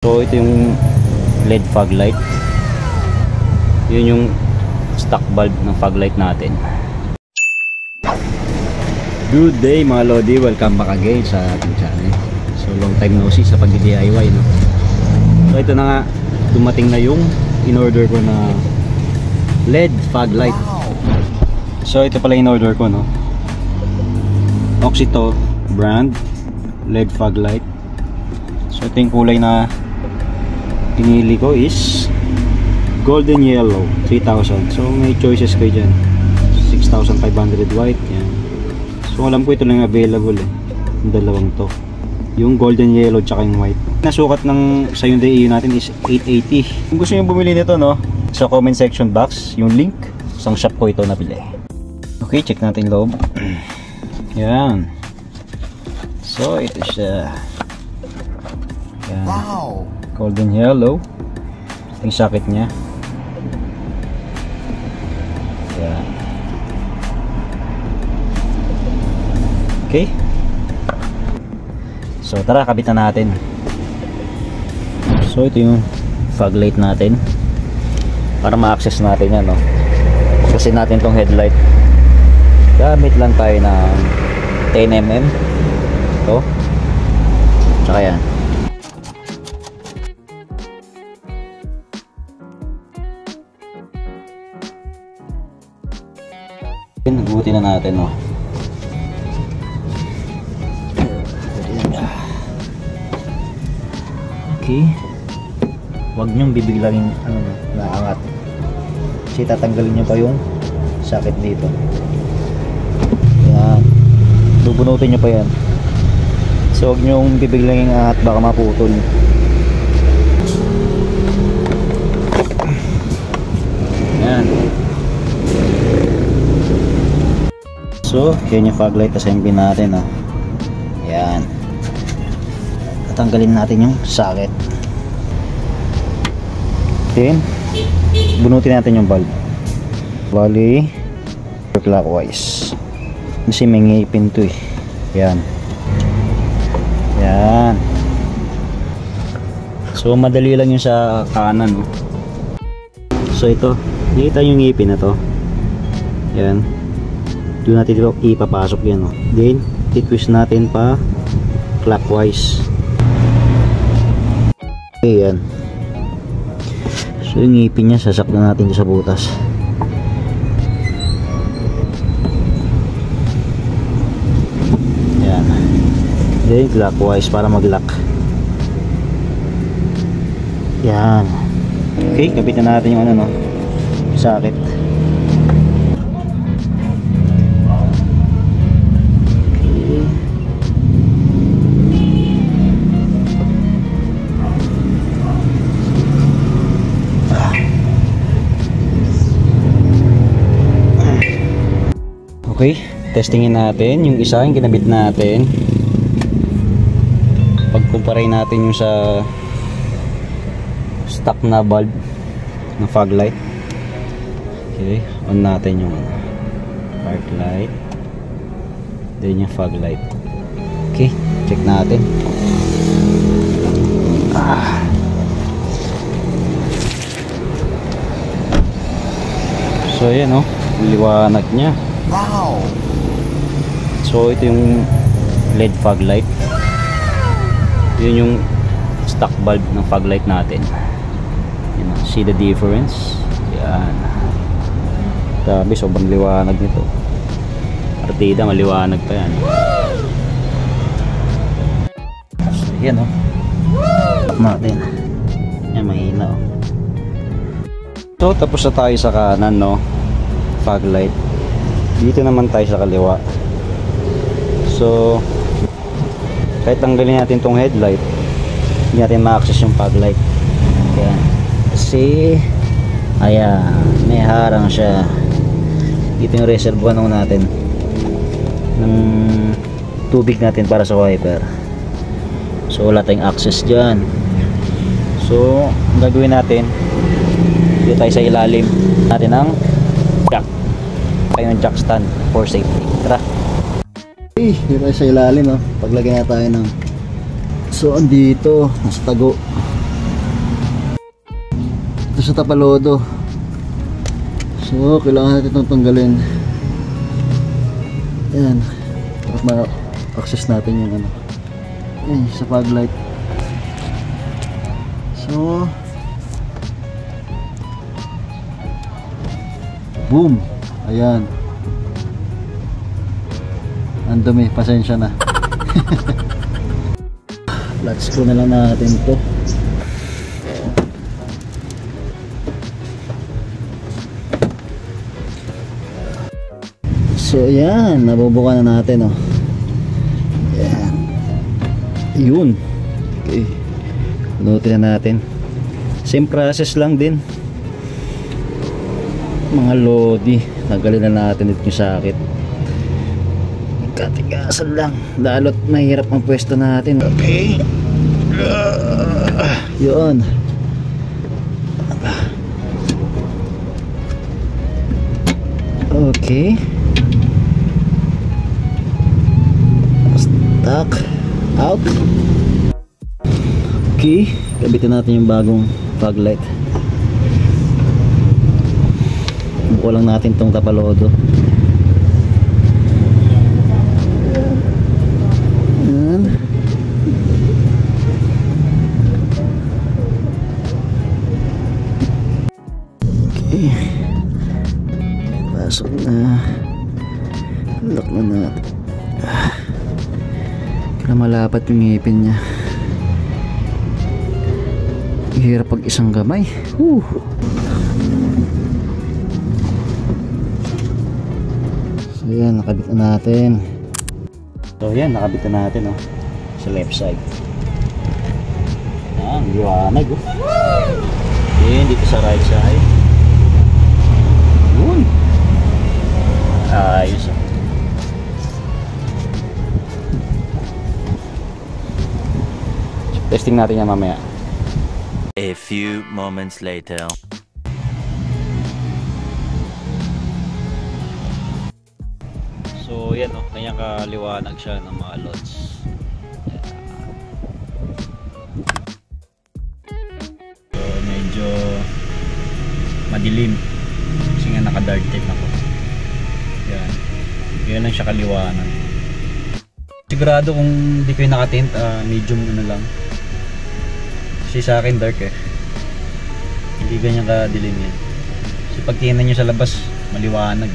So ito yung LED fog light. Yun yung stock bulb ng fog light natin. Good day mga Lodi, welcome back again sa ating channel. So long time no see sa pag-DIY, no? So ito na nga, dumating na yung in-order ko na LED fog light. So ito pala in-order ko, no? Oxito brand LED fog light. So ito yung kulay na pinili ko is golden yellow 3000. So may choices kayo dyan, 6500 white yan. So alam ko ito lang available yung dalawang to, yung golden yellow tsaka yung white. Nasukat ng sa Hyundai EU natin is 880. Kung gusto nyo bumili nito, no, sa comment section box yung link, isang shop ko ito nabili. Okay, check natin loob. Yan. So ito siya. Yan. Wow, golden yellow yung socket nya. Yan. Okay, so tara, kabitan natin. So ito yung fog light natin para ma-access natin yan, no? Kasi natin tong headlight, gamit lang tayo ng 10mm ito, tsaka yan. Nagutin na natin, no? Okay, huwag nyong bibiglang naangat kasi tatanggalin nyo pa yung socket dito. Yan, bubunutin nyo pa yan. So huwag nyong bibiglang angat, baka maputol. Yan. So yan yung fog light, assemble natin, no? Yan, tatanggalin natin yung socket. Then bunutin natin yung bulb. Bali clockwise kasi may ngipin to eh. Yan. Yan. So madali lang yung sa kanan, no? So ito, nakita yung ngipin na to. Yan, doon natin dito ipapasok yan, no? Then titwist natin pa clockwise. Okay, yan. So yung ngipin niya sasaktan natin sa butas. Yan. Then clockwise para mag-lock. Yan. Okay, kapitan natin yung ano, no, socket. Okay, testingin natin yung isa yung kinabit natin. Pagkumpare natin yung sa stock na bulb ng fog light. Okay, on natin yung park light, then yung fog light. Okay, check natin. So ayan, oh, liwanag nya. Wow. So ito yung LED fog light. Yun yung stock bulb ng fog light natin. You know, see the difference? Yan. Grabe, sobrang liwanag nito. Partida, maliwanag pa yan. So yan, oh. Stop natin. Yan, mahina, oh. So tapos na tayo sa kanan, no? Fog light. Dito naman tayo sa kaliwa. So kahit tanggalin natin tong headlight, hindi natin ma-access yung fog light. Kaya kasi ayan, may harang siya. Dito yung reservoir natin ng tubig natin para sa wiper. So wala tayong access dyan. So ang gagawin natin, dito tayo sa ilalim natin ng jack, yung jack stand for safety. Tara. Okay, dito tayo sa ilalim, oh. Paglagay na tayo ng, so andito nasa tago dito sa Tapalodo. So kailangan natin itong tanggalin. Ayan, para ma-access natin yung ano, ayan, sa fog light. So boom, ayan. Ang dumi, pasensya na. Let's screw na lang natin to. So yan, nabubuka na natin, oh. Yan. Yun. Okay. Punutin na natin. Same process lang din. Mga lodi, tanggalin na natin ito yung sakit. Katigasan lang, lalot mahirap ang pwesto natin. Okay. Yun. Okay. Stuck out. Okay, kabitin natin yung bagong fog light. Buko lang natin tong Tapalodo. Yan. Okay, pasok na. Lock na natin. Para malapat yung ngipin niya. Hirap pag isang gamay. So yan, nakabit na natin. So yan, nakabit na natin, oh, sa left side. Ang liwanag, oh. Then dito sa right side. Yun. Ayos, oh. So, testing natin yan mamaya. A few moments later. So yan, oh, kanya kaliwanag siya ng mga lods. So medyo madilim kasi nga naka dark tape ako. Yan. Yan lang siya kaliwanag. Sigurado kung di kayo nakatint, medium na lang. Kasi sa akin dark eh. Hindi ganyan kadilim yan. Kasi pag tingnan nyo sa labas, maliwanag.